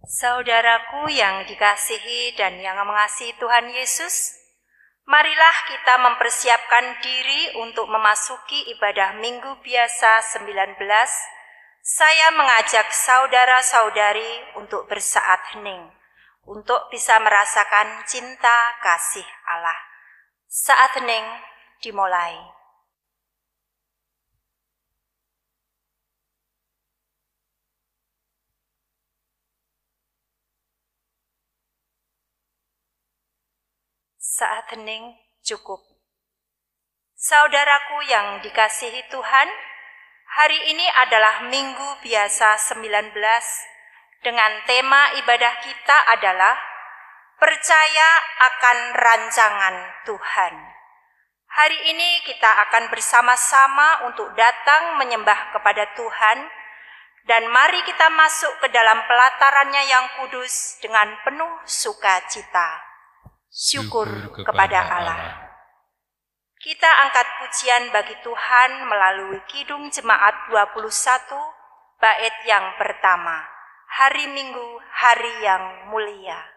Saudaraku yang dikasihi dan yang mengasihi Tuhan Yesus, marilah kita mempersiapkan diri untuk memasuki ibadah Minggu Biasa 19. Saya mengajak saudara-saudari untuk bersaat hening, untuk bisa merasakan cinta kasih Allah. Saat hening dimulai. Saat hening cukup. Saudaraku yang dikasihi Tuhan, hari ini adalah Minggu Biasa 19 dengan tema ibadah kita adalah percaya akan rancangan Tuhan. Hari ini kita akan bersama-sama untuk datang menyembah kepada Tuhan, dan mari kita masuk ke dalam pelatarannya yang kudus dengan penuh sukacita. Syukur kepada Allah. Kita angkat pujian bagi Tuhan melalui Kidung Jemaat 21, bait yang pertama. Hari Minggu, hari yang mulia.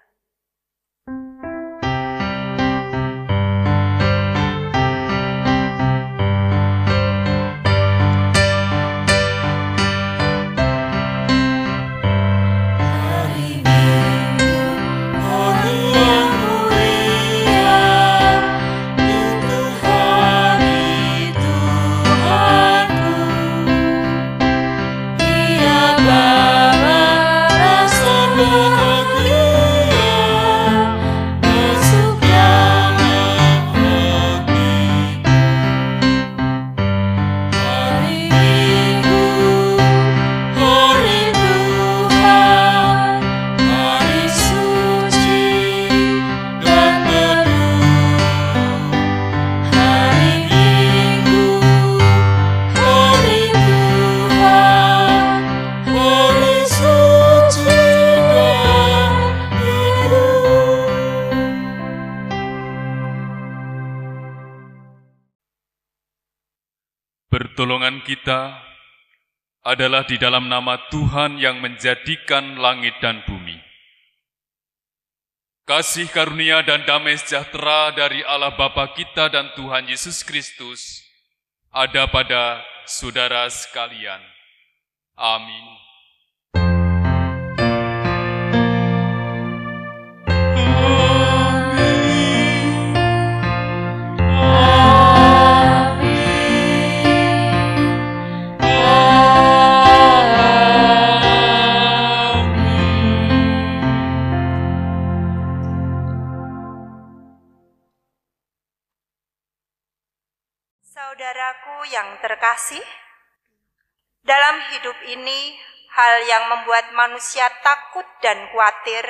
Pertolongan kita adalah di dalam nama Tuhan yang menjadikan langit dan bumi. Kasih karunia dan damai sejahtera dari Allah Bapa kita dan Tuhan Yesus Kristus ada pada saudara sekalian. Amin. Saudaraku yang terkasih, dalam hidup ini hal yang membuat manusia takut dan khawatir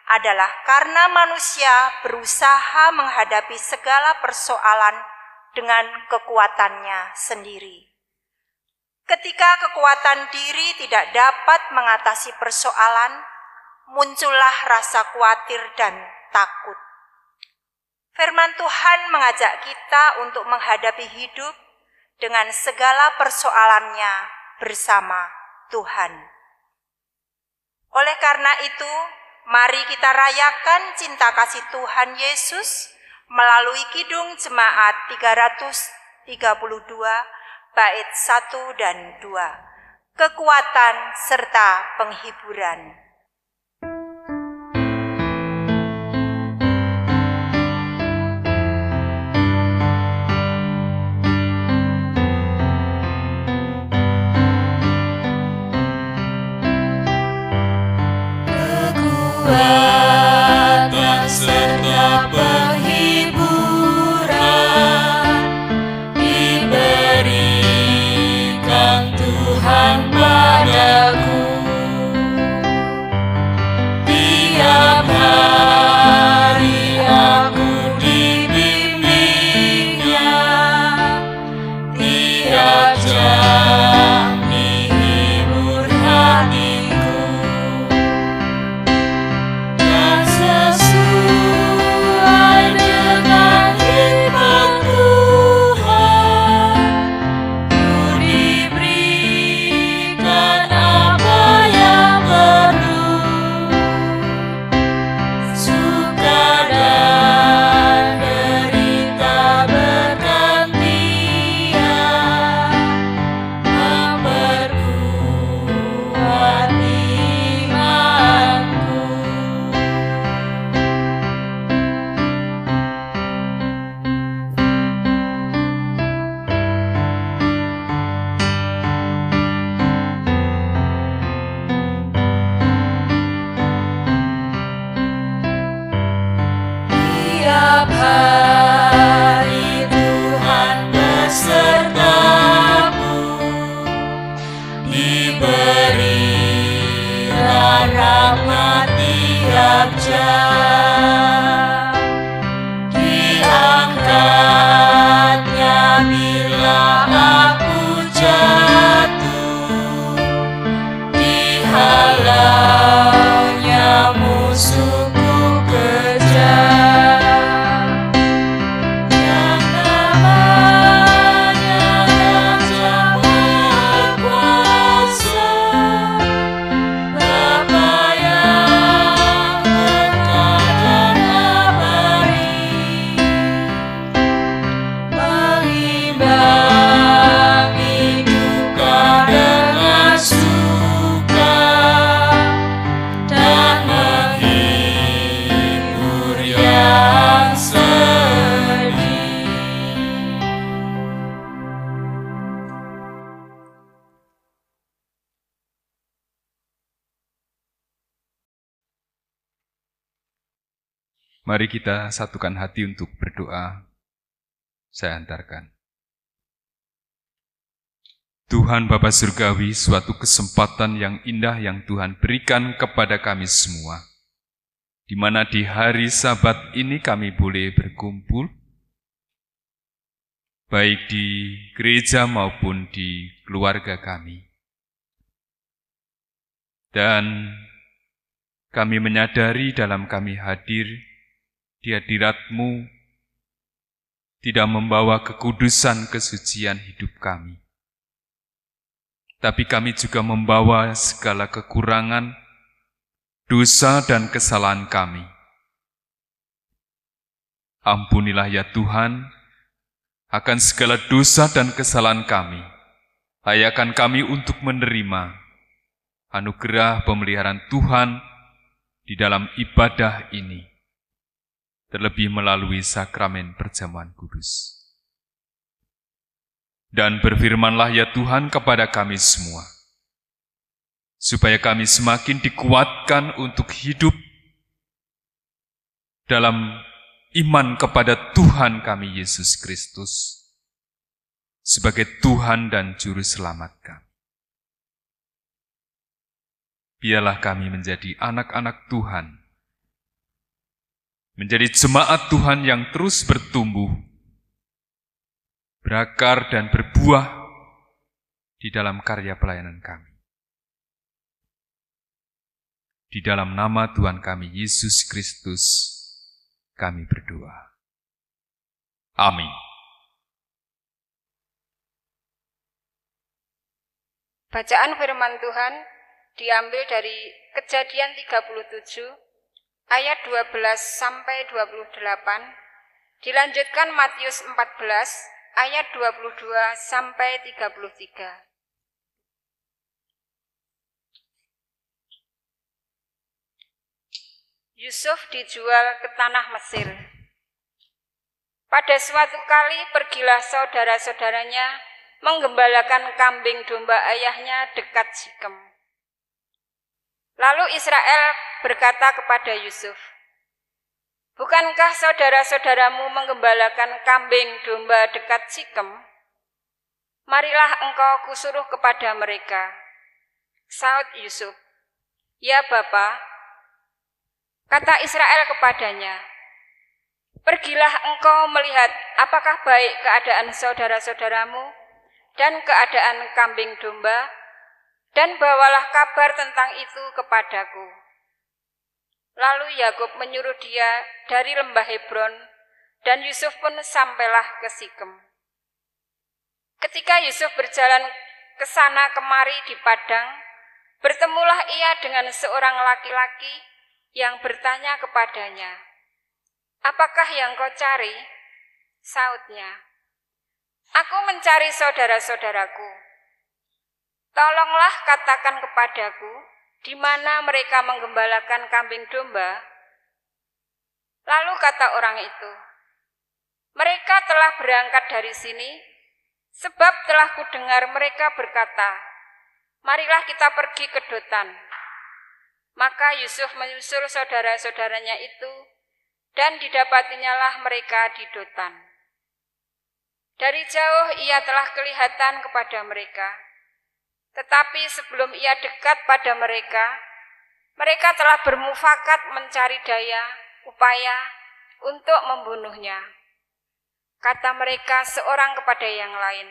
adalah karena manusia berusaha menghadapi segala persoalan dengan kekuatannya sendiri. Ketika kekuatan diri tidak dapat mengatasi persoalan, muncullah rasa khawatir dan takut. Firman Tuhan mengajak kita untuk menghadapi hidup dengan segala persoalannya bersama Tuhan. Oleh karena itu, mari kita rayakan cinta kasih Tuhan Yesus melalui Kidung Jemaat 332, bait 1 dan 2. Kekuatan serta penghiburan. Kekuatan serta penghiburan diberikan Tuhan padaku. Tiap hari aku dibimbingnya, tiap jam dihibur hatiku. raja, diangkatnya bila aku jatuh, dihalaunya musuhku kejar. Yang namanya Raja berkuasa, Bapa yang kekal dan abadi, mengimbangi duka dengan suka dan menghibur yang sedih. Mari kita satukan hati untuk berdoa. Saya antarkan. Tuhan Bapa Surgawi, suatu kesempatan yang indah yang Tuhan berikan kepada kami semua, di mana di hari Sabat ini kami boleh berkumpul, baik di gereja maupun di keluarga kami. Dan kami menyadari dalam kami hadir di hadirat-Mu tidak membawa kekudusan kesucian hidup kami. Tapi kami juga membawa segala kekurangan, dosa dan kesalahan kami. Ampunilah ya Tuhan, akan segala dosa dan kesalahan kami. Layakan kami untuk menerima anugerah pemeliharaan Tuhan di dalam ibadah ini, terlebih melalui sakramen perjamuan kudus. Dan berfirmanlah ya Tuhan kepada kami semua, supaya kami semakin dikuatkan untuk hidup dalam iman kepada Tuhan kami Yesus Kristus, sebagai Tuhan dan Juru Selamat kami. Biarlah kami menjadi anak-anak Tuhan, menjadi jemaat Tuhan yang terus bertumbuh, berakar dan berbuah di dalam karya pelayanan kami. Di dalam nama Tuhan kami Yesus Kristus, kami berdoa. Amin. Bacaan firman Tuhan diambil dari Kejadian 37 ayat 12 sampai 28, dilanjutkan Matius 14 ayat 22 sampai 33. Yusuf dijual ke tanah Mesir. Pada suatu kali pergilah saudara-saudaranya menggembalakan kambing domba ayahnya dekat Sikem. Lalu Israel berkata kepada Yusuf, "Bukankah saudara-saudaramu menggembalakan kambing domba dekat Sikem? Marilah engkau kusuruh kepada mereka." Saud Yusuf, "Ya Bapa." Kata Israel kepadanya, "Pergilah engkau melihat apakah baik keadaan saudara-saudaramu dan keadaan kambing domba, dan bawalah kabar tentang itu kepadaku." Lalu Yakub menyuruh dia dari lembah Hebron, dan Yusuf pun sampailah ke Sikem. Ketika Yusuf berjalan ke sana kemari di padang, bertemulah ia dengan seorang laki-laki yang bertanya kepadanya, "Apakah yang kau cari?" Sautnya, "Aku mencari saudara-saudaraku. Tolonglah katakan kepadaku, di mana mereka menggembalakan kambing domba." Lalu kata orang itu, "Mereka telah berangkat dari sini, sebab telah kudengar mereka berkata, 'Marilah kita pergi ke Dotan.'" Maka Yusuf menyusul saudara-saudaranya itu, dan didapatinyalah mereka di Dotan. Dari jauh ia telah kelihatan kepada mereka. Tetapi sebelum ia dekat pada mereka, Mereka telah bermufakat mencari daya, upaya untuk membunuhnya. Kata mereka seorang kepada yang lain,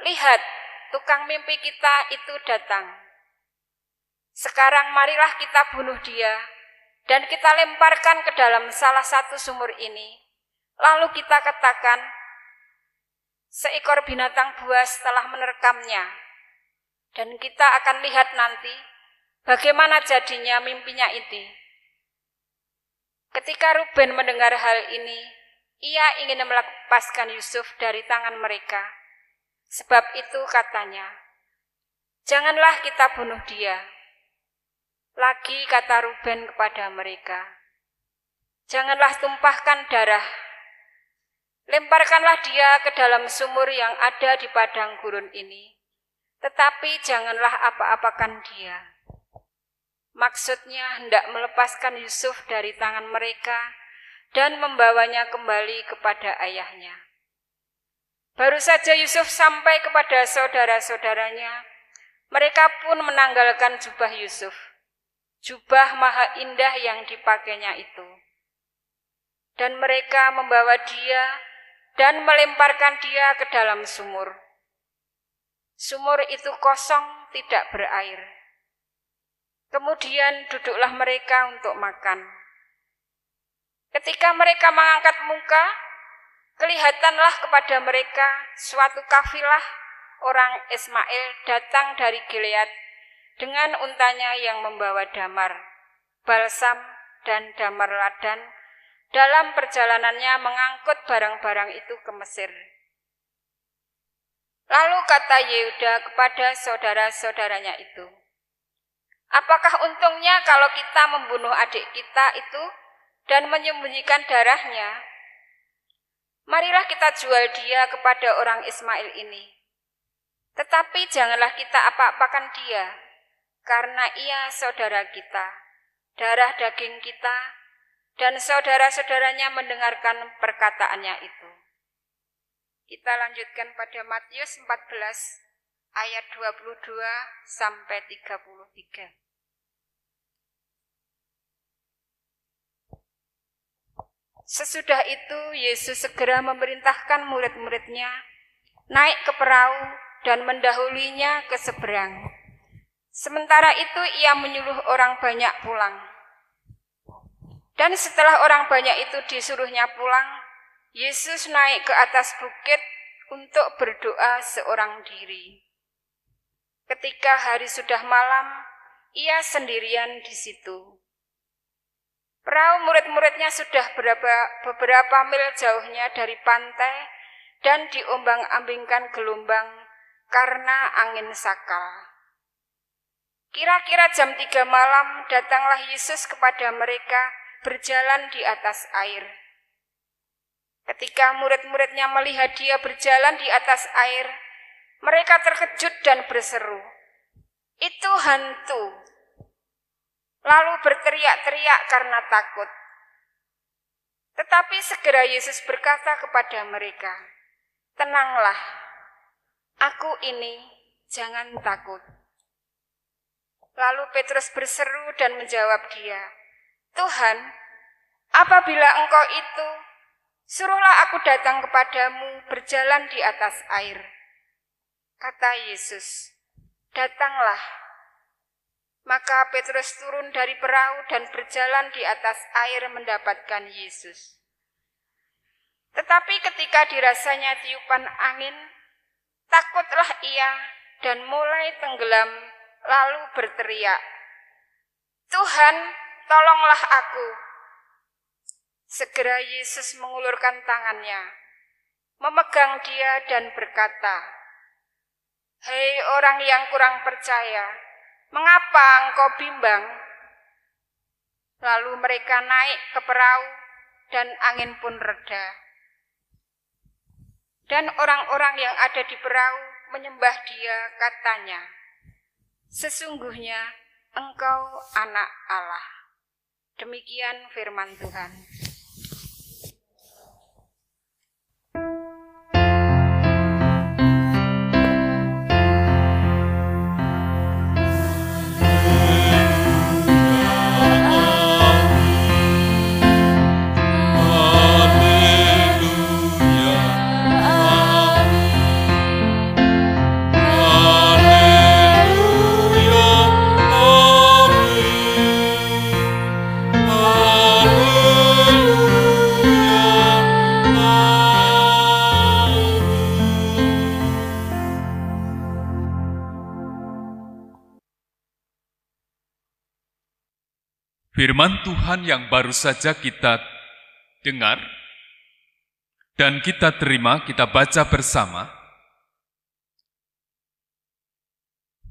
"Lihat, tukang mimpi kita itu datang. Sekarang marilah kita bunuh dia, dan kita lemparkan ke dalam salah satu sumur ini. Lalu kita katakan, seekor binatang buas telah menerkamnya, dan kita akan lihat nanti bagaimana jadinya mimpinya itu." Ketika Ruben mendengar hal ini, ia ingin melepaskan Yusuf dari tangan mereka. Sebab itu katanya, "Janganlah kita bunuh dia." Lagi kata Ruben kepada mereka, "Janganlah tumpahkan darah. Lemparkanlah dia ke dalam sumur yang ada di padang gurun ini, tetapi janganlah apa-apakan dia." Maksudnya hendak melepaskan Yusuf dari tangan mereka dan membawanya kembali kepada ayahnya. Baru saja Yusuf sampai kepada saudara-saudaranya, mereka pun menanggalkan jubah Yusuf, jubah maha indah yang dipakainya itu. Dan mereka membawa dia dan melemparkan dia ke dalam sumur. Sumur itu kosong, tidak berair. Kemudian duduklah mereka untuk makan. Ketika mereka mengangkat muka, kelihatanlah kepada mereka suatu kafilah orang Ismail datang dari Gilead dengan untanya yang membawa damar, balsam, dan damar ladan dalam perjalanannya mengangkut barang-barang itu ke Mesir. Lalu kata Yehuda kepada saudara-saudaranya itu, "Apakah untungnya kalau kita membunuh adik kita itu dan menyembunyikan darahnya? Marilah kita jual dia kepada orang Ismail ini. Tetapi janganlah kita apa-apakan dia, karena ia saudara kita, darah daging kita," dan saudara-saudaranya mendengarkan perkataannya itu. Kita lanjutkan pada Matius 14 ayat 22 sampai 33. Sesudah itu Yesus segera memerintahkan murid-muridnya naik ke perahu dan mendahulinya ke seberang. Sementara itu ia menyuruh orang banyak pulang. Dan setelah orang banyak itu disuruhnya pulang, Yesus naik ke atas bukit untuk berdoa seorang diri. Ketika hari sudah malam, ia sendirian di situ. Perahu murid-muridnya sudah beberapa mil jauhnya dari pantai dan diombang-ambingkan gelombang karena angin sakal. Kira-kira jam 3 malam datanglah Yesus kepada mereka berjalan di atas air. Ketika murid-muridnya melihat dia berjalan di atas air, mereka terkejut dan berseru, "Itu hantu!" Lalu berteriak-teriak karena takut. Tetapi segera Yesus berkata kepada mereka, "Tenanglah, aku ini, jangan takut." Lalu Petrus berseru dan menjawab dia, "Tuhan, apabila Engkau itu, suruhlah aku datang kepadamu berjalan di atas air." Kata Yesus, "Datanglah." Maka Petrus turun dari perahu dan berjalan di atas air mendapatkan Yesus. Tetapi ketika dirasanya tiupan angin, takutlah ia dan mulai tenggelam, lalu berteriak, "Tuhan, tolonglah aku." Segera Yesus mengulurkan tangannya, memegang dia dan berkata, "Hei orang yang kurang percaya, mengapa engkau bimbang?" Lalu mereka naik ke perahu dan angin pun reda. Dan orang-orang yang ada di perahu menyembah dia, katanya, "Sesungguhnya engkau anak Allah." Demikian firman Tuhan. Firman Tuhan yang baru saja kita dengar dan kita terima, kita baca bersama.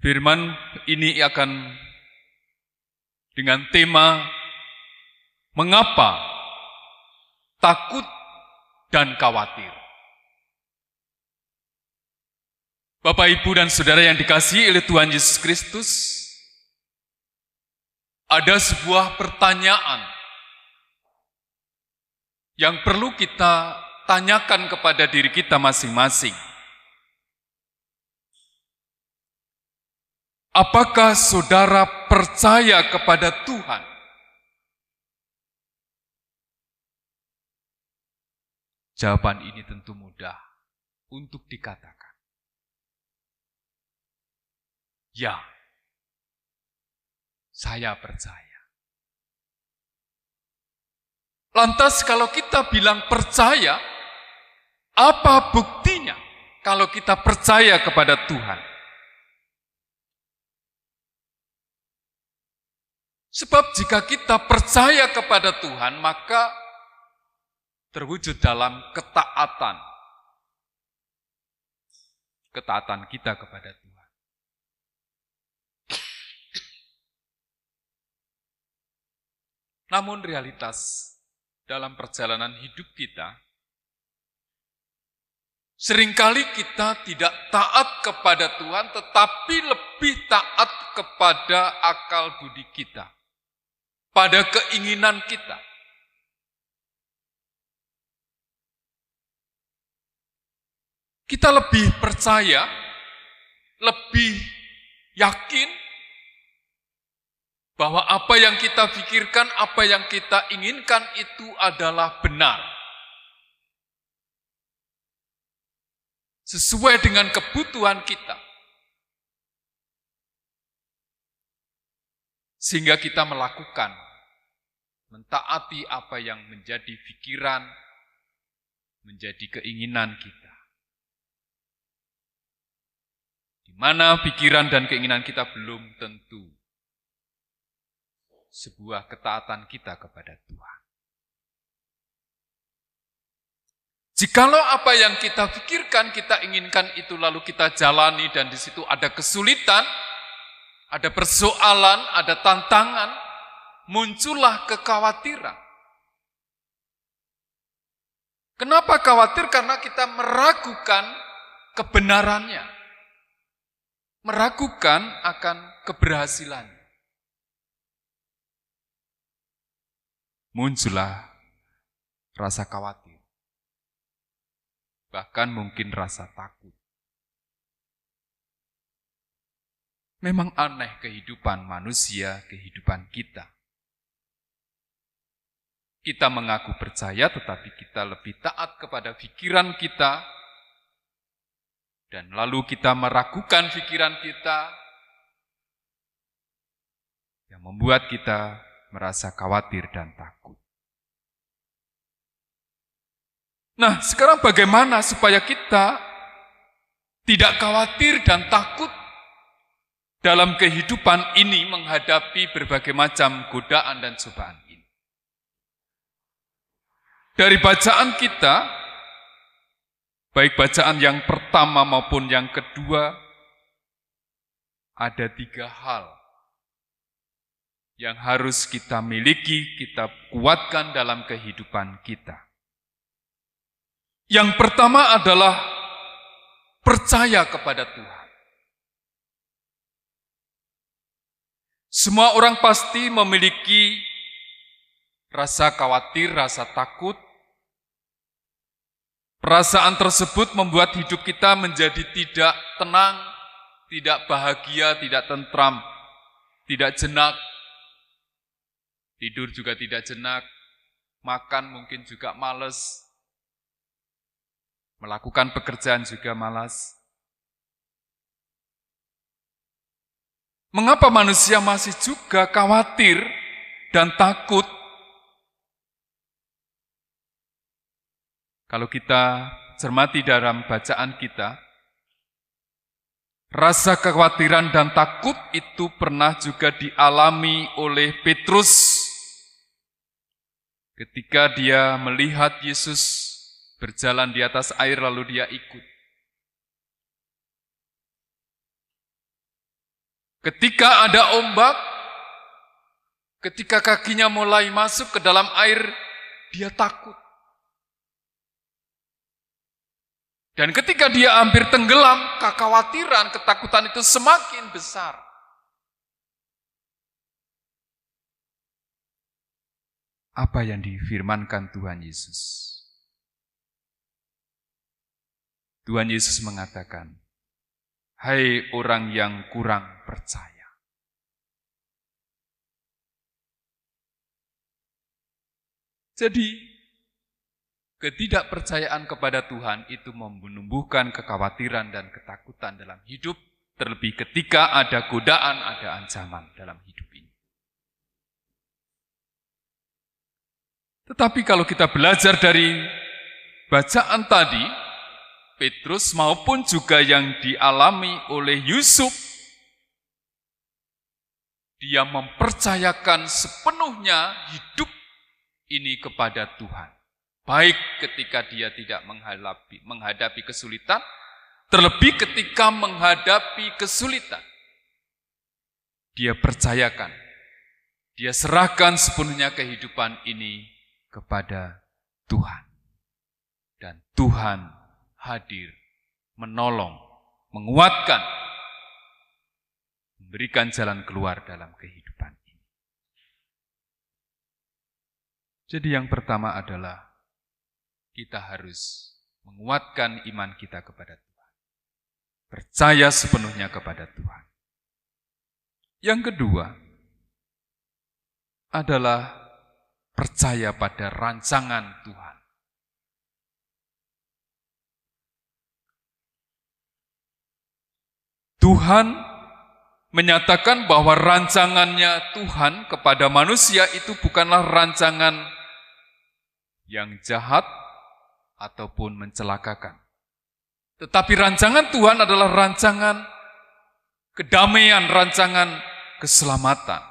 Firman ini akan dengan tema mengapa takut dan khawatir. Bapak, Ibu, dan Saudara yang dikasihi oleh Tuhan Yesus Kristus, ada sebuah pertanyaan yang perlu kita tanyakan kepada diri kita masing-masing. Apakah saudara percaya kepada Tuhan? Jawaban ini tentu mudah untuk dikatakan. Ya, saya percaya. Lantas kalau kita bilang percaya, apa buktinya kalau kita percaya kepada Tuhan? Sebab jika kita percaya kepada Tuhan, maka terwujud dalam ketaatan. Ketaatan kita kepada Tuhan. Namun realitas dalam perjalanan hidup kita, seringkali kita tidak taat kepada Tuhan, tetapi lebih taat kepada akal budi kita, pada keinginan kita. Kita lebih percaya, lebih yakin bahwa apa yang kita pikirkan, apa yang kita inginkan itu adalah benar. Sesuai dengan kebutuhan kita. Sehingga kita melakukan, mentaati apa yang menjadi pikiran, menjadi keinginan kita. Di mana pikiran dan keinginan kita belum tentu sebuah ketaatan kita kepada Tuhan. Jikalau apa yang kita pikirkan, kita inginkan itu lalu kita jalani dan di situ ada kesulitan, ada persoalan, ada tantangan, muncullah kekhawatiran. Kenapa khawatir? Karena kita meragukan kebenarannya, meragukan akan keberhasilannya. Muncullah rasa khawatir, bahkan mungkin rasa takut. Memang aneh kehidupan manusia, kehidupan kita. Kita mengaku percaya, tetapi kita lebih taat kepada pikiran kita, dan lalu kita meragukan pikiran kita, yang membuat kita merasa khawatir dan takut. Nah, sekarang bagaimana supaya kita tidak khawatir dan takut dalam kehidupan ini menghadapi berbagai macam godaan dan cobaan ini? Dari bacaan kita, baik bacaan yang pertama maupun yang kedua, ada 3 hal yang harus kita miliki, kita kuatkan dalam kehidupan kita. Yang pertama adalah percaya kepada Tuhan. Semua orang pasti memiliki rasa khawatir, rasa takut. Perasaan tersebut membuat hidup kita menjadi tidak tenang, tidak bahagia, tidak tentram, tidak jenak. Tidur juga tidak jenak, makan mungkin juga malas, melakukan pekerjaan juga malas. Mengapa manusia masih juga khawatir dan takut? Kalau kita cermati dalam bacaan kita, rasa kekhawatiran dan takut itu pernah juga dialami oleh Petrus Ketika dia melihat Yesus berjalan di atas air lalu dia ikut. Ketika ada ombak, ketika kakinya mulai masuk ke dalam air, dia takut. Dan ketika dia hampir tenggelam, kekhawatiran, ketakutan itu semakin besar. Apa yang difirmankan Tuhan Yesus? Tuhan Yesus mengatakan, "Hai orang yang kurang percaya." Jadi, ketidakpercayaan kepada Tuhan itu menumbuhkan kekhawatiran dan ketakutan dalam hidup, terlebih ketika ada godaan, ada ancaman dalam hidup ini. Tetapi kalau kita belajar dari bacaan tadi, Petrus maupun juga yang dialami oleh Yusuf, dia mempercayakan sepenuhnya hidup ini kepada Tuhan. Baik ketika dia tidak menghadapi kesulitan, terlebih ketika menghadapi kesulitan. Dia percayakan, dia serahkan sepenuhnya kehidupan ini kepada Tuhan. Dan Tuhan hadir, menolong, menguatkan, memberikan jalan keluar dalam kehidupan ini. Jadi yang pertama adalah kita harus menguatkan iman kita kepada Tuhan. Percaya sepenuhnya kepada Tuhan. Yang kedua adalah percaya pada rancangan Tuhan. Tuhan menyatakan bahwa rancangannya Tuhan kepada manusia itu bukanlah rancangan yang jahat ataupun mencelakakan. Tetapi rancangan Tuhan adalah rancangan kedamaian, rancangan keselamatan.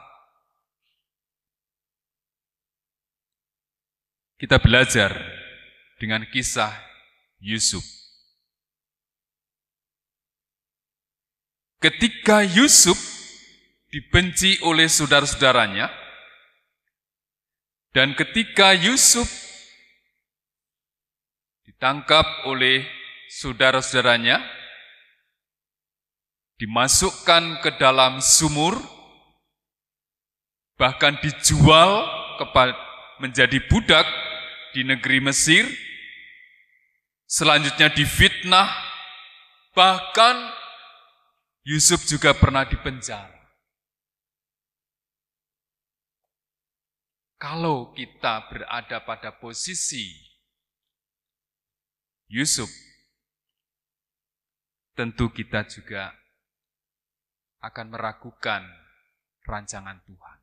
Kita belajar dengan kisah Yusuf. Ketika Yusuf dibenci oleh saudara-saudaranya, dan ketika Yusuf ditangkap oleh saudara-saudaranya, dimasukkan ke dalam sumur, bahkan dijual menjadi budak di negeri Mesir, selanjutnya difitnah, bahkan Yusuf juga pernah dipenjara. Kalau kita berada pada posisi Yusuf, tentu kita juga akan meragukan rancangan Tuhan.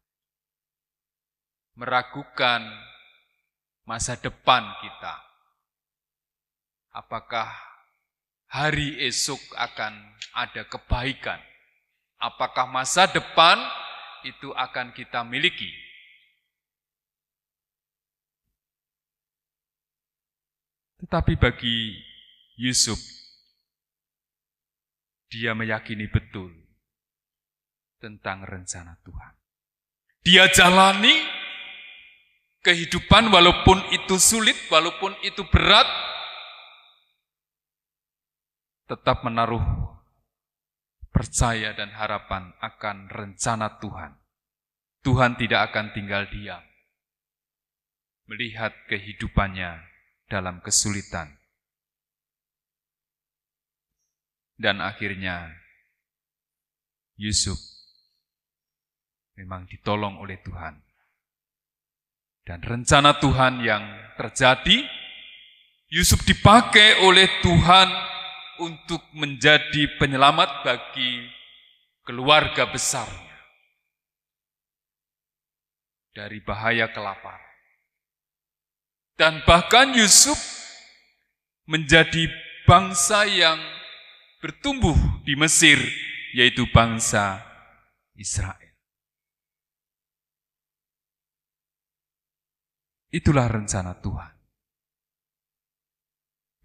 Meragukan masa depan kita. Apakah hari esok akan ada kebaikan? Apakah masa depan itu akan kita miliki? Tetapi bagi Yusuf, dia meyakini betul tentang rencana Tuhan. Dia jalani kehidupan walaupun itu sulit, walaupun itu berat, tetap menaruh percaya dan harapan akan rencana Tuhan. Tuhan tidak akan tinggal diam melihat kehidupannya dalam kesulitan. Dan akhirnya Yusuf memang ditolong oleh Tuhan. Dan rencana Tuhan yang terjadi, Yusuf dipakai oleh Tuhan untuk menjadi penyelamat bagi keluarga besarnya dari bahaya kelaparan. Dan bahkan Yusuf menjadi bangsa yang bertumbuh di Mesir, yaitu bangsa Israel. Itulah rencana Tuhan.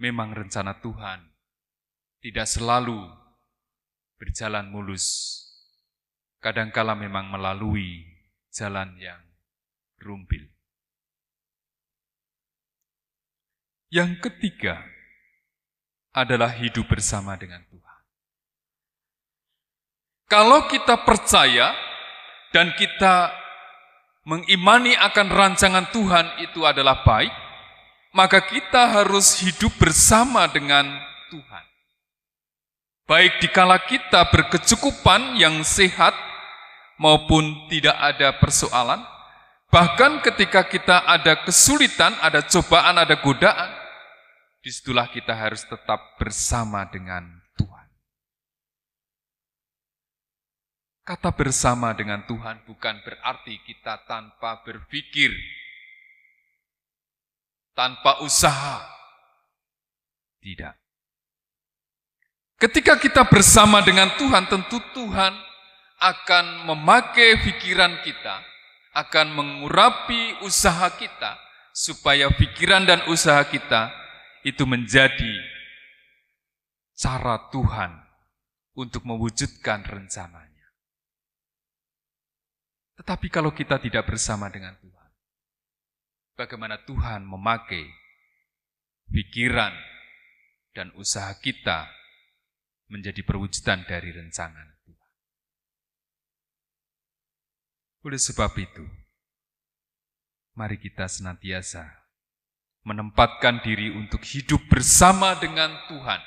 Memang rencana Tuhan tidak selalu berjalan mulus. Kadangkala memang melalui jalan yang rumbil. Yang ketiga adalah hidup bersama dengan Tuhan. Kalau kita percaya dan kita mengimani akan rancangan Tuhan itu adalah baik, maka kita harus hidup bersama dengan Tuhan. Baik dikala kita berkecukupan yang sehat maupun tidak ada persoalan, bahkan ketika kita ada kesulitan, ada cobaan, ada godaan, disitulah kita harus tetap bersama dengan Tuhan. Kata bersama dengan Tuhan bukan berarti kita tanpa berpikir, tanpa usaha. Tidak. Ketika kita bersama dengan Tuhan, tentu Tuhan akan memakai pikiran kita, akan mengurapi usaha kita, supaya pikiran dan usaha kita itu menjadi cara Tuhan untuk mewujudkan rencananya. Tetapi kalau kita tidak bersama dengan Tuhan, bagaimana Tuhan memakai pikiran dan usaha kita menjadi perwujudan dari rancangan Tuhan. Oleh sebab itu, mari kita senantiasa menempatkan diri untuk hidup bersama dengan Tuhan,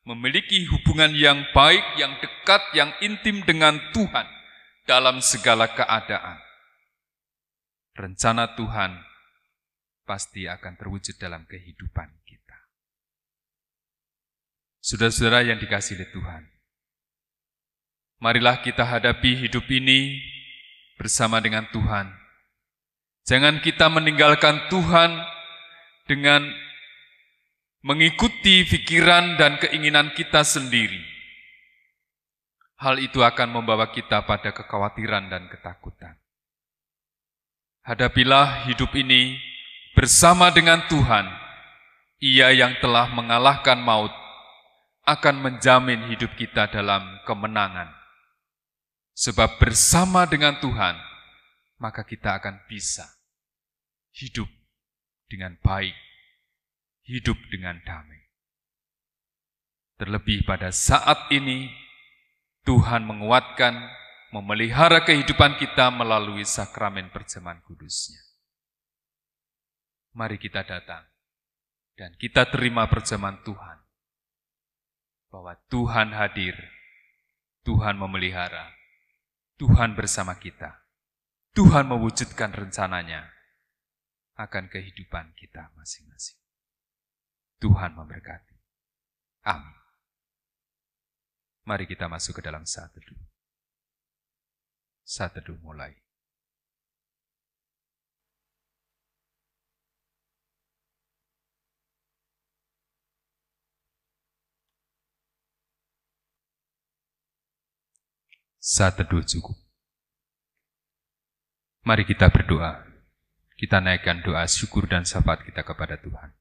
memiliki hubungan yang baik, yang dekat, yang intim dengan Tuhan dalam segala keadaan. Rencana Tuhan pasti akan terwujud dalam kehidupan kita. Saudara-saudara yang dikasihi oleh Tuhan, marilah kita hadapi hidup ini bersama dengan Tuhan. Jangan kita meninggalkan Tuhan dengan mengikuti pikiran dan keinginan kita sendiri. Hal itu akan membawa kita pada kekhawatiran dan ketakutan. Hadapilah hidup ini bersama dengan Tuhan. Ia yang telah mengalahkan maut akan menjamin hidup kita dalam kemenangan. Sebab bersama dengan Tuhan, maka kita akan bisa hidup dengan baik, hidup dengan damai. Terlebih pada saat ini, Tuhan menguatkan, memelihara kehidupan kita melalui sakramen perjamuan kudus-Nya. Mari kita datang dan kita terima perjamuan Tuhan, bahwa Tuhan hadir, Tuhan memelihara, Tuhan bersama kita, Tuhan mewujudkan rencananya akan kehidupan kita masing-masing. Tuhan memberkati. Amin. Mari kita masuk ke dalam saat teduh. Saat teduh mulai. Saat teduh cukup. Mari kita berdoa. Kita naikkan doa syukur dan syafaat kita kepada Tuhan.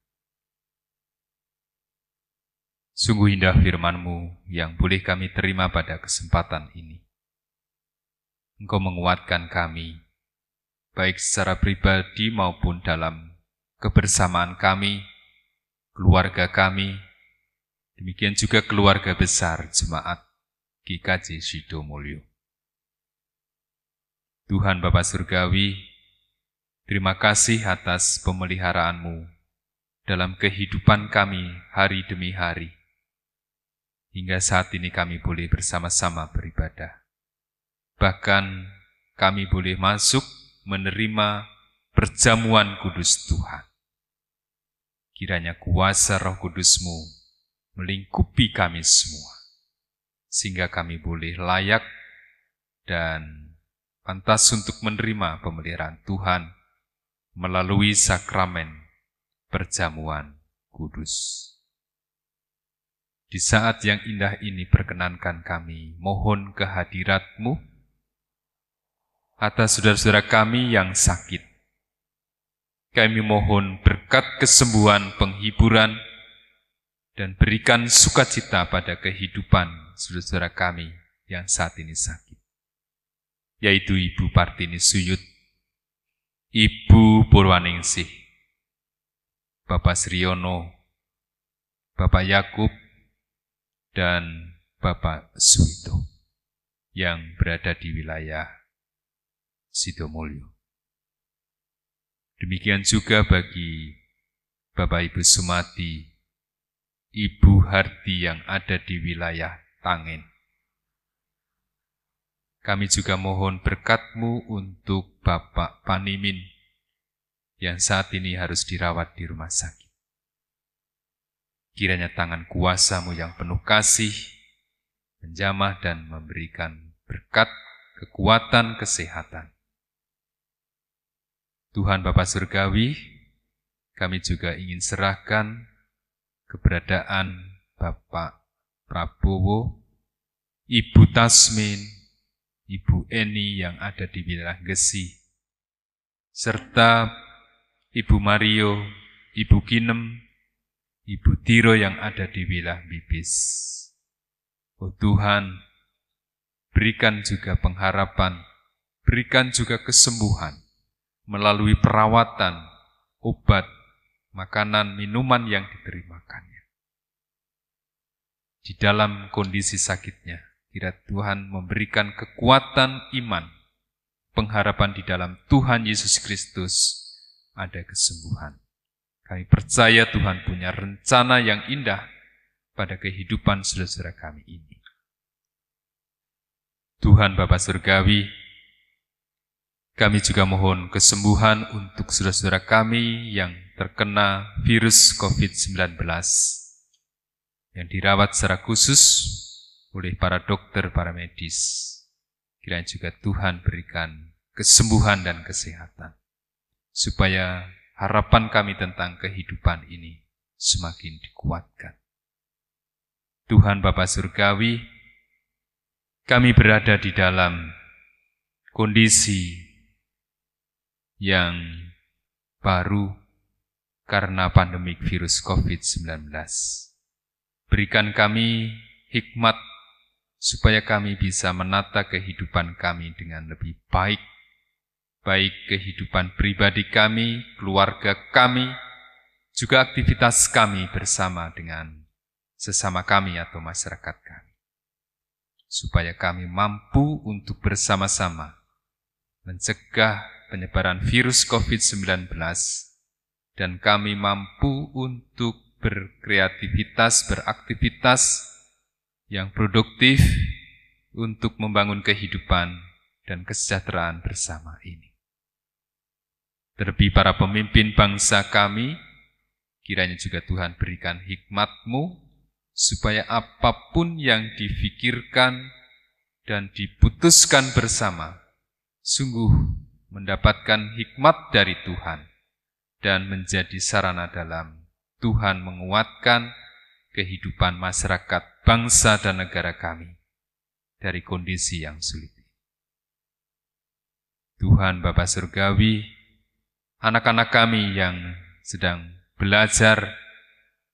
Sungguh indah firman-Mu yang boleh kami terima pada kesempatan ini. Engkau menguatkan kami, baik secara pribadi maupun dalam kebersamaan kami, keluarga kami, demikian juga keluarga besar jemaat GKJ Sidomulyo. Tuhan Bapa Surgawi, terima kasih atas pemeliharaan-Mu dalam kehidupan kami hari demi hari. Hingga saat ini kami boleh bersama-sama beribadah. Bahkan kami boleh masuk menerima perjamuan kudus Tuhan. Kiranya kuasa Roh Kudus-Mu melingkupi kami semua, sehingga kami boleh layak dan pantas untuk menerima pemeliharaan Tuhan melalui sakramen perjamuan kudus. Di saat yang indah ini perkenankan kami mohon kehadirat-Mu atas saudara-saudara kami yang sakit, Kami mohon berkat kesembuhan, penghiburan, dan berikan sukacita pada kehidupan saudara-saudara kami yang saat ini sakit, yaitu Ibu Partini Suyut, Ibu Purwaningsih, Bapak Sriono, Bapak Yakub, dan Bapak Suwito yang berada di wilayah Sidomulyo. Demikian juga bagi Bapak Ibu Sumati, Ibu Hardi yang ada di wilayah Tangen. Kami juga mohon berkat-Mu untuk Bapak Panimin yang saat ini harus dirawat di rumah sakit. Kiranya tangan kuasa-Mu yang penuh kasih menjamah dan memberikan berkat, kekuatan, kesehatan. Tuhan Bapa Surgawi, kami juga ingin serahkan keberadaan Bapak Prabowo, Ibu Tasmin, Ibu Eni yang ada di wilayah Gesi, serta Ibu Mario, Ibu Kinem, Ibu Tiro yang ada di wilayah Bibis. Oh Tuhan, berikan juga pengharapan, berikan juga kesembuhan melalui perawatan, obat, makanan, minuman yang diterimakannya. Di dalam kondisi sakitnya, kiranya Tuhan memberikan kekuatan iman, pengharapan di dalam Tuhan Yesus Kristus, ada kesembuhan. Kami percaya Tuhan punya rencana yang indah pada kehidupan saudara-saudara kami ini. Tuhan Bapa Surgawi, kami juga mohon kesembuhan untuk saudara-saudara kami yang terkena virus COVID-19, yang dirawat secara khusus oleh para dokter, para medis. Kiranya juga Tuhan berikan kesembuhan dan kesehatan, supaya harapan kami tentang kehidupan ini semakin dikuatkan. Tuhan Bapa Surgawi, kami berada di dalam kondisi yang baru karena pandemik virus COVID-19. Berikan kami hikmat supaya kami bisa menata kehidupan kami dengan lebih baik, baik kehidupan pribadi kami, keluarga kami, juga aktivitas kami bersama dengan sesama kami atau masyarakat kami. Supaya kami mampu untuk bersama-sama mencegah penyebaran virus COVID-19 dan kami mampu untuk berkreativitas, beraktivitas yang produktif untuk membangun kehidupan dan kesejahteraan bersama ini. Terlebih para pemimpin bangsa kami, kiranya juga Tuhan berikan hikmat-Mu, supaya apapun yang difikirkan dan diputuskan bersama, sungguh mendapatkan hikmat dari Tuhan, dan menjadi sarana dalam Tuhan menguatkan kehidupan masyarakat, bangsa dan negara kami dari kondisi yang sulit. Tuhan Bapa Surgawi, anak-anak kami yang sedang belajar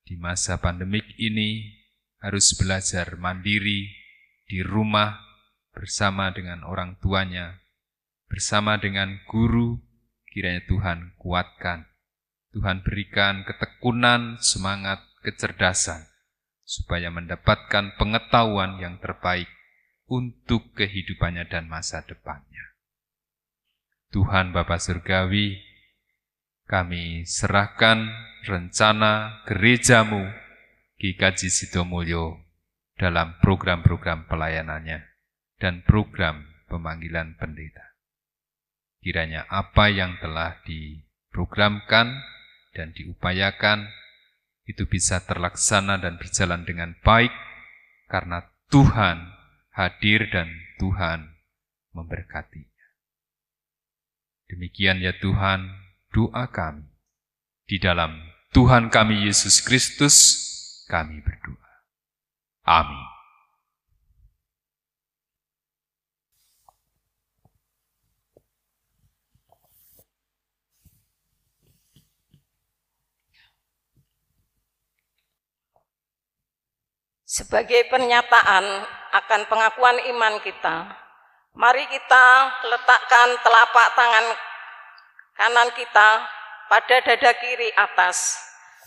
di masa pandemik ini harus belajar mandiri di rumah bersama dengan orang tuanya, bersama dengan guru. Kiranya Tuhan kuatkan, Tuhan berikan ketekunan, semangat, kecerdasan, supaya mendapatkan pengetahuan yang terbaik untuk kehidupannya dan masa depannya. Tuhan Bapa Surgawi, kami serahkan rencana gereja-Mu GKJ Sidomulyo dalam program-program pelayanannya dan program pemanggilan pendeta. Kiranya apa yang telah diprogramkan dan diupayakan itu bisa terlaksana dan berjalan dengan baik karena Tuhan hadir dan Tuhan memberkatinya. Demikian ya Tuhan, doa kami. Di dalam Tuhan kami Yesus Kristus, kami berdoa. Amin. Sebagai pernyataan akan pengakuan iman kita, mari kita letakkan telapak tangan kanan kita pada dada kiri atas,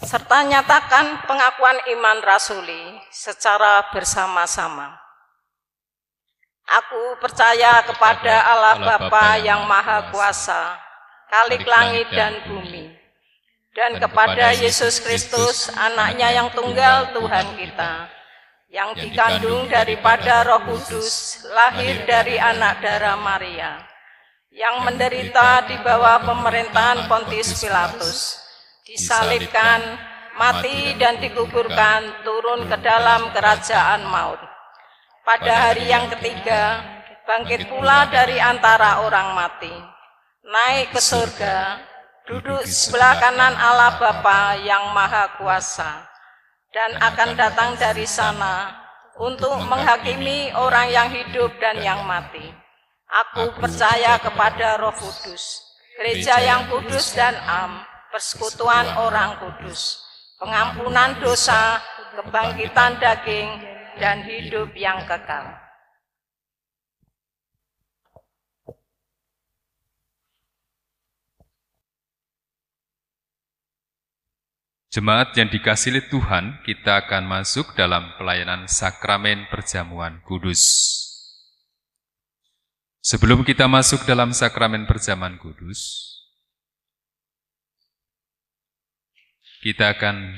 serta nyatakan pengakuan iman rasuli secara bersama-sama. Aku percaya kepada Allah Bapa yang Maha Kuasa, Khalik langit dan bumi, dan kepada Yesus Kristus, Anaknya yang tunggal Tuhan kita, yang dikandung daripada Roh Kudus, lahir dari anak darah Maria, yang menderita di bawah pemerintahan Pontius Pilatus, disalibkan, mati dan dikuburkan, turun ke dalam kerajaan maut. Pada hari yang ketiga, bangkit pula dari antara orang mati, naik ke surga, duduk sebelah kanan Allah Bapa yang Maha Kuasa, dan akan datang dari sana untuk menghakimi orang yang hidup dan yang mati. Aku percaya kepada Roh Kudus, gereja yang kudus dan am, persekutuan orang kudus, pengampunan dosa, kebangkitan daging, dan hidup yang kekal. Jemaat yang dikasihi Tuhan, kita akan masuk dalam pelayanan sakramen perjamuan kudus. Sebelum kita masuk dalam sakramen perjamuan kudus, kita akan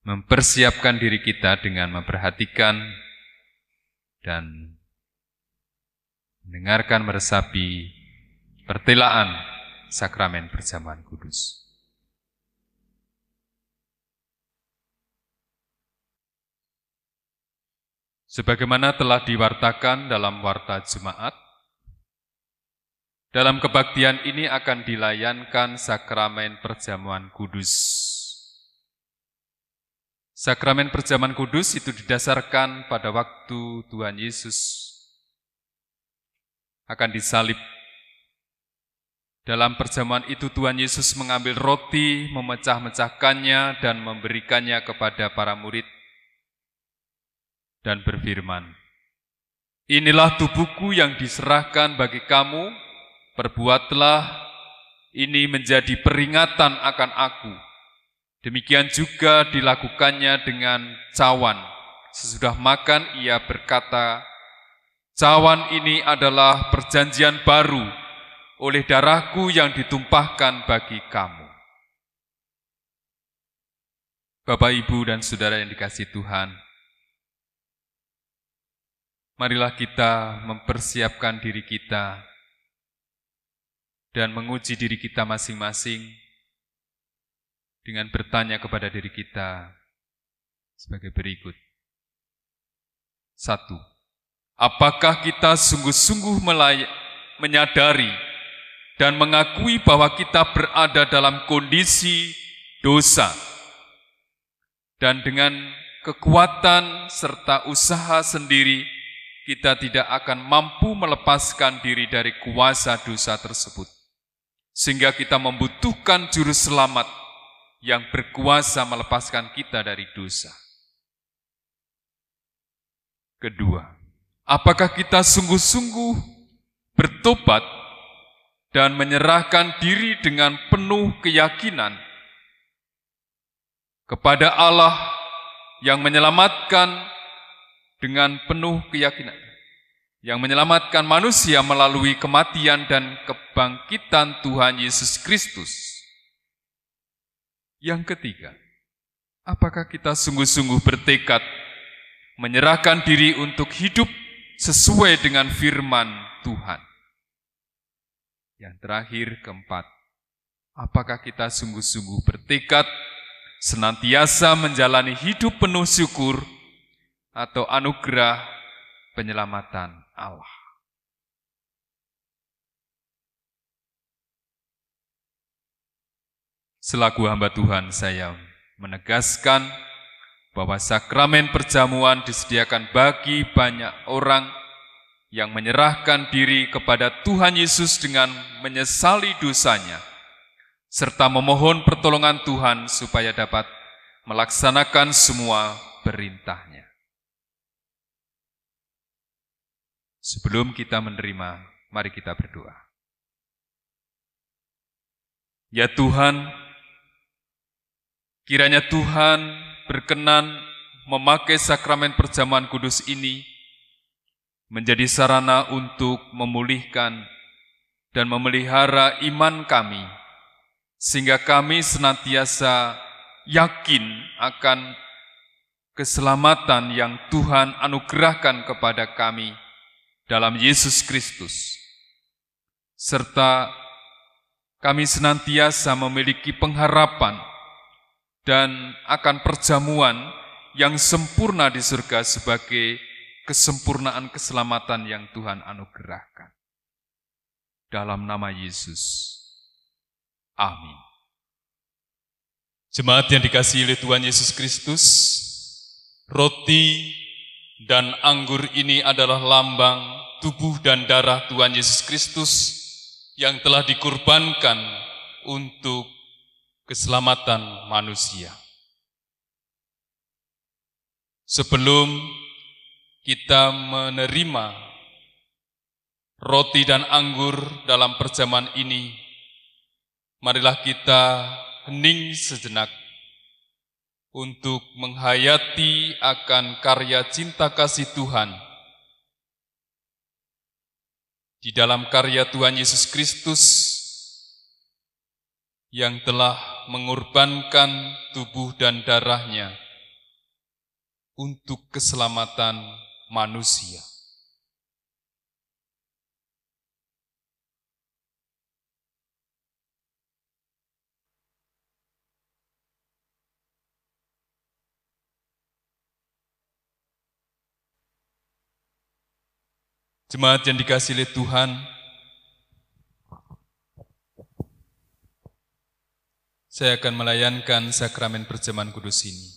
mempersiapkan diri kita dengan memperhatikan dan mendengarkan meresapi pertelaan sakramen perjamuan kudus. Sebagaimana telah diwartakan dalam warta Jemaat, dalam kebaktian ini akan dilayankan sakramen perjamuan kudus. Sakramen perjamuan kudus itu didasarkan pada waktu Tuhan Yesus akan disalib. Dalam perjamuan itu Tuhan Yesus mengambil roti, memecah-mecahkannya dan memberikannya kepada para murid dan berfirman, "Inilah tubuhku yang diserahkan bagi kamu, perbuatlah ini menjadi peringatan akan aku." Demikian juga dilakukannya dengan cawan. Sesudah makan ia berkata, "Cawan ini adalah perjanjian baru oleh darahku yang ditumpahkan bagi kamu." Bapak, Ibu, dan Saudara yang dikasihi Tuhan, marilah kita mempersiapkan diri kita dan menguji diri kita masing-masing dengan bertanya kepada diri kita sebagai berikut. 1. Apakah kita sungguh-sungguh menyadari dan mengakui bahwa kita berada dalam kondisi dosa dan dengan kekuatan serta usaha sendiri kita tidak akan mampu melepaskan diri dari kuasa dosa tersebut, sehingga kita membutuhkan juru selamat yang berkuasa melepaskan kita dari dosa. Kedua, apakah kita sungguh-sungguh bertobat dan menyerahkan diri dengan penuh keyakinan kepada Allah yang menyelamatkan dengan penuh keyakinan, yang menyelamatkan manusia melalui kematian dan kebangkitan Tuhan Yesus Kristus. Yang ketiga, apakah kita sungguh-sungguh bertekad menyerahkan diri untuk hidup sesuai dengan firman Tuhan? Yang terakhir, keempat, apakah kita sungguh-sungguh bertekad senantiasa menjalani hidup penuh syukur atau anugerah penyelamatan Allah? Selaku hamba Tuhan, saya menegaskan bahwa sakramen perjamuan disediakan bagi banyak orang yang menyerahkan diri kepada Tuhan Yesus dengan menyesali dosanya, serta memohon pertolongan Tuhan supaya dapat melaksanakan semua perintahnya. Sebelum kita menerima, mari kita berdoa. Ya Tuhan, kiranya Tuhan berkenan memakai sakramen perjamuan kudus ini menjadi sarana untuk memulihkan dan memelihara iman kami, sehingga kami senantiasa yakin akan keselamatan yang Tuhan anugerahkan kepada kami dalam Yesus Kristus, serta kami senantiasa memiliki pengharapan dan akan perjamuan yang sempurna di surga sebagai kesempurnaan keselamatan yang Tuhan anugerahkan. Dalam nama Yesus. Amin. Jemaat yang dikasihi oleh Tuhan Yesus Kristus, roti dan anggur ini adalah lambang tubuh dan darah Tuhan Yesus Kristus yang telah dikurbankan untuk keselamatan manusia. Sebelum kita menerima roti dan anggur dalam perjamuan ini, marilah kita hening sejenak untuk menghayati akan karya cinta kasih Tuhan di dalam karya Tuhan Yesus Kristus yang telah mengorbankan tubuh dan darahnya untuk keselamatan manusia. Jemaat yang dikasihi oleh Tuhan, saya akan melayankan sakramen perjamuan kudus ini.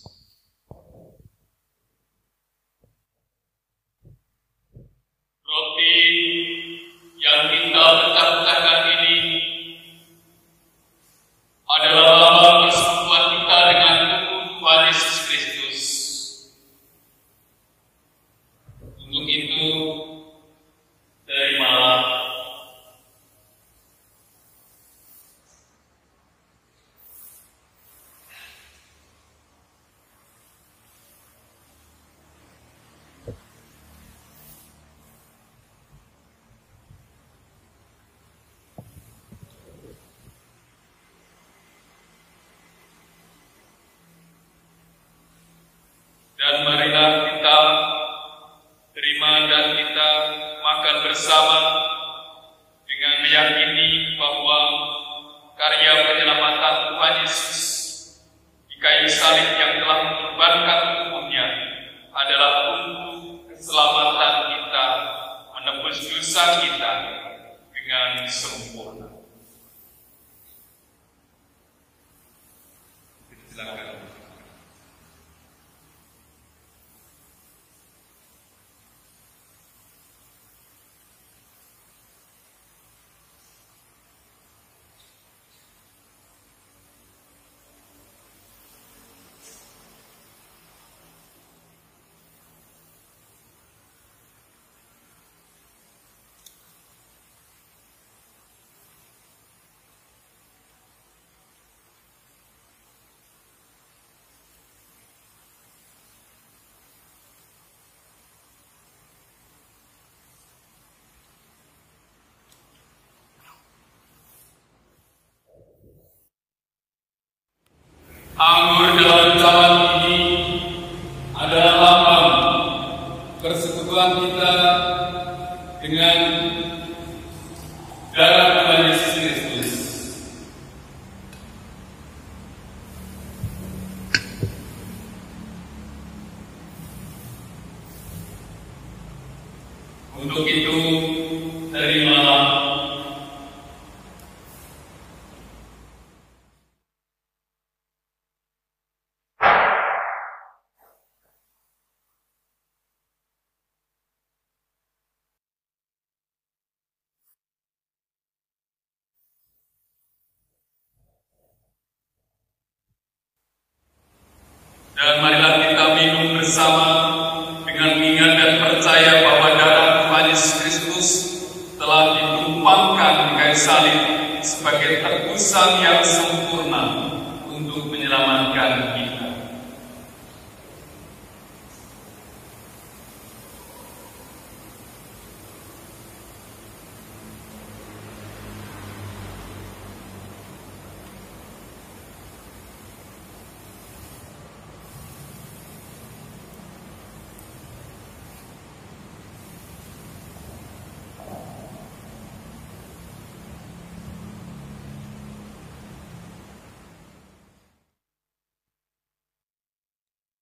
Roti yang kita pecah-pecahkan ini adalah lambang persekutuan kita dengan tubuh Tuhan Yesus Kristus. Untuk itu, terimalah. Dan marilah kita terima dan kita makan bersama dengan meyakini bahwa karya penyelamatan Tuhan Yesus di kayu salib yang telah mengorbankan tubuhnya adalah untuk keselamatan kita, menebus dosa kita dengan sempurna. Silakan. Anggur dalam zaman ini adalah lambang persekutuan kita dengan darah Tuhan Yesus Kristus. Untuk itu, terimalah. Dan marilah kita minum bersama dengan ingat dan percaya bahwa darah Tuhan Yesus Kristus telah ditumpahkan di kayu salib sebagai tebusan yang sempurna untuk menyelamatkan kita.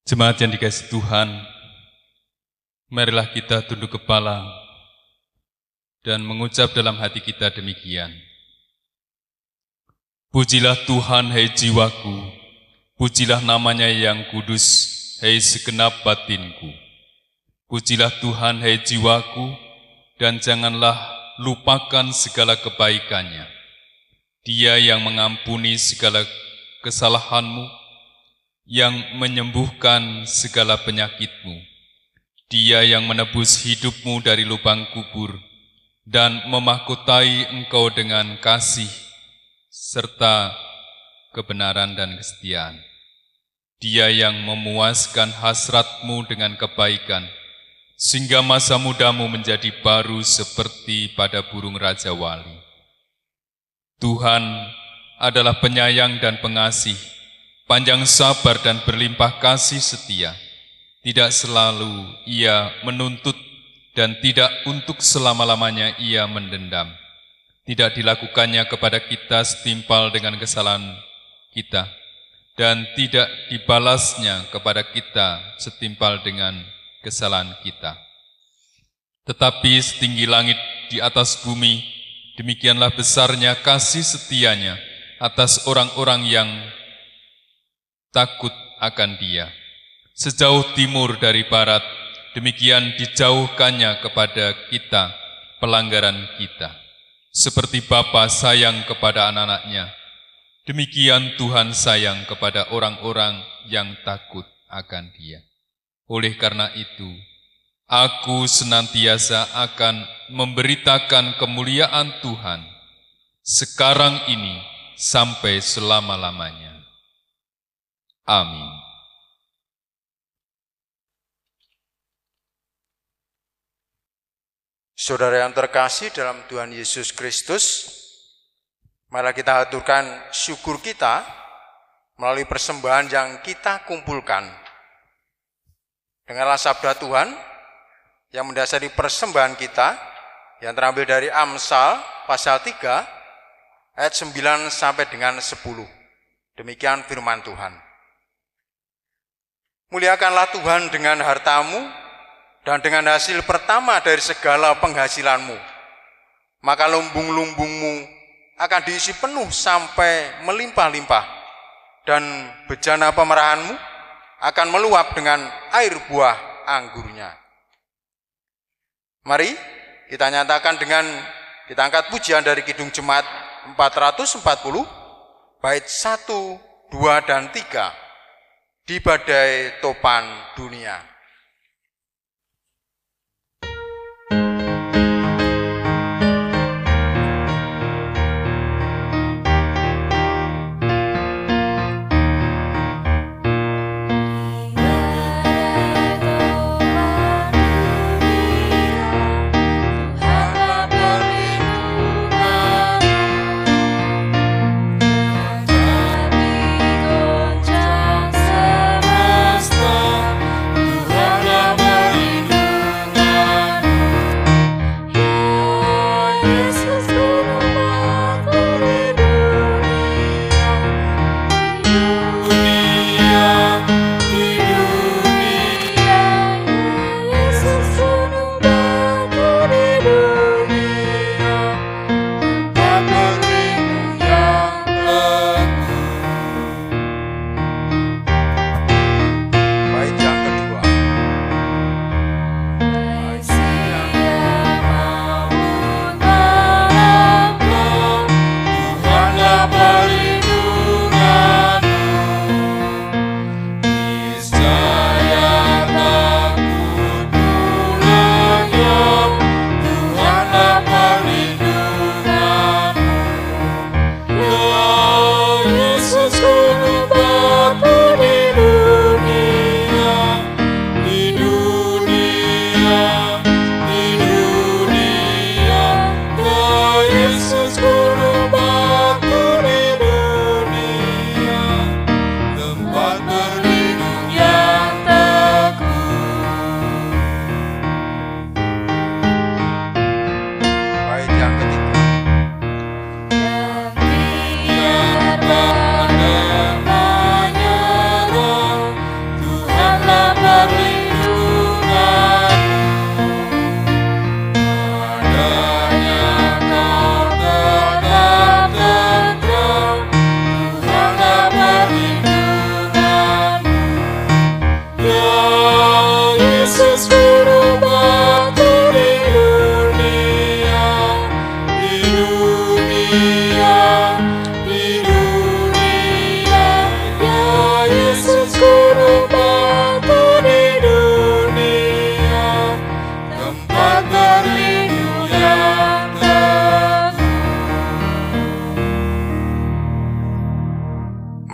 Jemaat yang dikasihi Tuhan, marilah kita tunduk kepala dan mengucap dalam hati kita demikian. Pujilah Tuhan, hai jiwaku, pujilah namanya yang kudus, hai segenap batinku. Pujilah Tuhan, hai jiwaku, dan janganlah lupakan segala kebaikannya. Dia yang mengampuni segala kesalahanmu, yang menyembuhkan segala penyakitmu. Dia yang menebus hidupmu dari lubang kubur dan memahkotai engkau dengan kasih serta kebenaran dan kesetiaan. Dia yang memuaskan hasratmu dengan kebaikan, sehingga masa mudamu menjadi baru seperti pada burung Raja Wali. Tuhan adalah penyayang dan pengasih, panjang sabar dan berlimpah kasih setia. Tidak selalu Ia menuntut dan tidak untuk selama-lamanya Ia mendendam. Tidak dilakukannya kepada kita setimpal dengan kesalahan kita, dan tidak dibalasnya kepada kita setimpal dengan kesalahan kita. Tetapi setinggi langit di atas bumi, demikianlah besarnya kasih setianya atas orang-orang yang takut akan Dia. Sejauh timur dari barat, demikian dijauhkannya kepada kita pelanggaran kita. Seperti Bapa sayang kepada anak-anaknya, demikian Tuhan sayang kepada orang-orang yang takut akan Dia. Oleh karena itu, aku senantiasa akan memberitakan kemuliaan Tuhan, sekarang ini sampai selama-lamanya. Amin. Saudara yang terkasih dalam Tuhan Yesus Kristus, marilah kita aturkan syukur kita melalui persembahan yang kita kumpulkan. Dengarlah sabda Tuhan yang mendasari persembahan kita, yang terambil dari Amsal pasal 3 ayat 9 sampai dengan 10. Demikian firman Tuhan. Muliakanlah Tuhan dengan hartamu dan dengan hasil pertama dari segala penghasilanmu. Maka lumbung-lumbungmu akan diisi penuh sampai melimpah-limpah, dan bejana pemerahanmu akan meluap dengan air buah anggurnya. Mari kita nyatakan dengan kita angkat pujian dari Kidung Jemaat 440, bait 1, 2, dan 3. Di badai topan dunia. Tuhan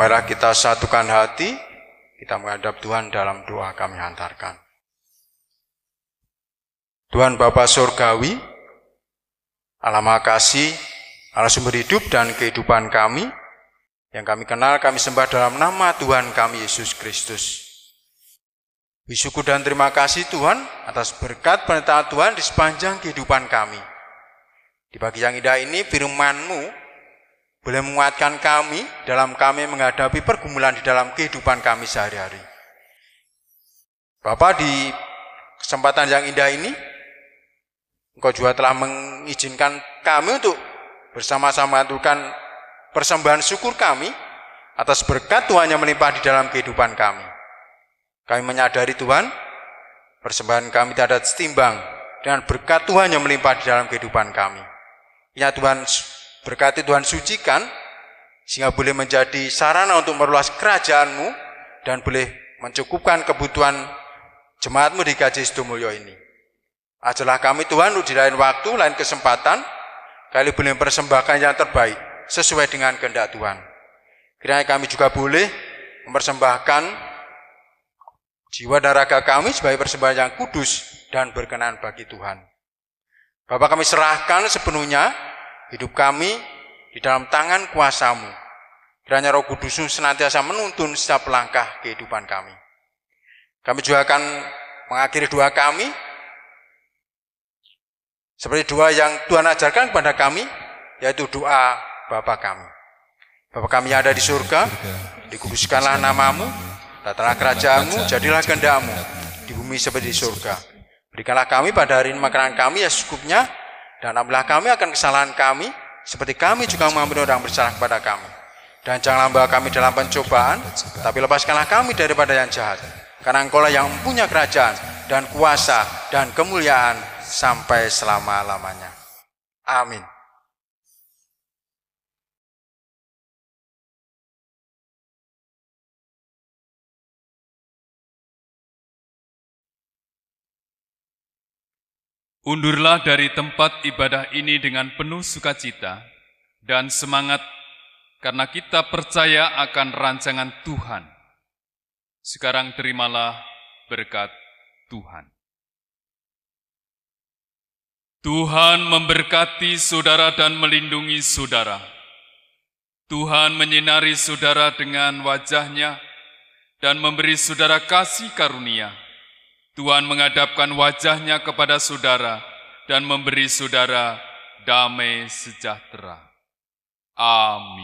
Marilah kita satukan hati, kita menghadap Tuhan dalam doa kami hantarkan. Tuhan Bapa Surgawi, Allah Maha Kasih, Allah sumber hidup dan kehidupan kami, yang kami kenal, kami sembah dalam nama Tuhan kami Yesus Kristus. Bersyukur dan terima kasih Tuhan atas berkat penyertaan Tuhan di sepanjang kehidupan kami. Di pagi yang indah ini firman-Mu boleh menguatkan kami dalam kami menghadapi pergumulan di dalam kehidupan kami sehari-hari. Bapa, di kesempatan yang indah ini, Engkau juga telah mengizinkan kami untuk bersama-sama mengaturkan persembahan syukur kami atas berkat Tuhan yang melimpah di dalam kehidupan kami. Kami menyadari Tuhan, persembahan kami tidak ada setimbang dengan berkat Tuhan yang melimpah di dalam kehidupan kami. Ya Tuhan, berkati Tuhan sucikan, sehingga boleh menjadi sarana untuk meluas kerajaan-Mu dan boleh mencukupkan kebutuhan jemaat-Mu di GKJ Sidomulyo ini. Ajarlah kami Tuhan di lain waktu, lain kesempatan, kali boleh mempersembahkan yang terbaik sesuai dengan kehendak Tuhan. Kiranya kami juga boleh mempersembahkan jiwa dan raga kami sebagai persembahan yang kudus dan berkenan bagi Tuhan. Bapak, kami serahkan sepenuhnya hidup kami di dalam tangan kuasa-Mu. Kiranya Roh Kudus senantiasa menuntun setiap langkah kehidupan kami. Kami juga akan mengakhiri doa kami seperti doa yang Tuhan ajarkan kepada kami, yaitu doa Bapa kami. Bapa kami yang ada di surga, dikuduskanlah nama-Mu, datanglah kerajaan-Mu, jadilah kehendak-Mu, di bumi seperti di surga. Berikanlah kami pada hari ini makanan kami yang secukupnya, dan ampunilah kami akan kesalahan kami, seperti kami juga mengampuni orang bersalah kepada kami. Dan janganlah membawa kami dalam pencobaan, tapi lepaskanlah kami daripada yang jahat. Karena Engkau lah yang mempunyai kerajaan, dan kuasa, dan kemuliaan, sampai selama-lamanya. Amin. Undurlah dari tempat ibadah ini dengan penuh sukacita dan semangat, karena kita percaya akan rancangan Tuhan. Sekarang terimalah berkat Tuhan. Tuhan memberkati saudara dan melindungi saudara. Tuhan menyinari saudara dengan wajah-Nya dan memberi saudara kasih karunia. Tuhan menghadapkan wajah-Nya kepada saudara dan memberi saudara damai sejahtera. Amin.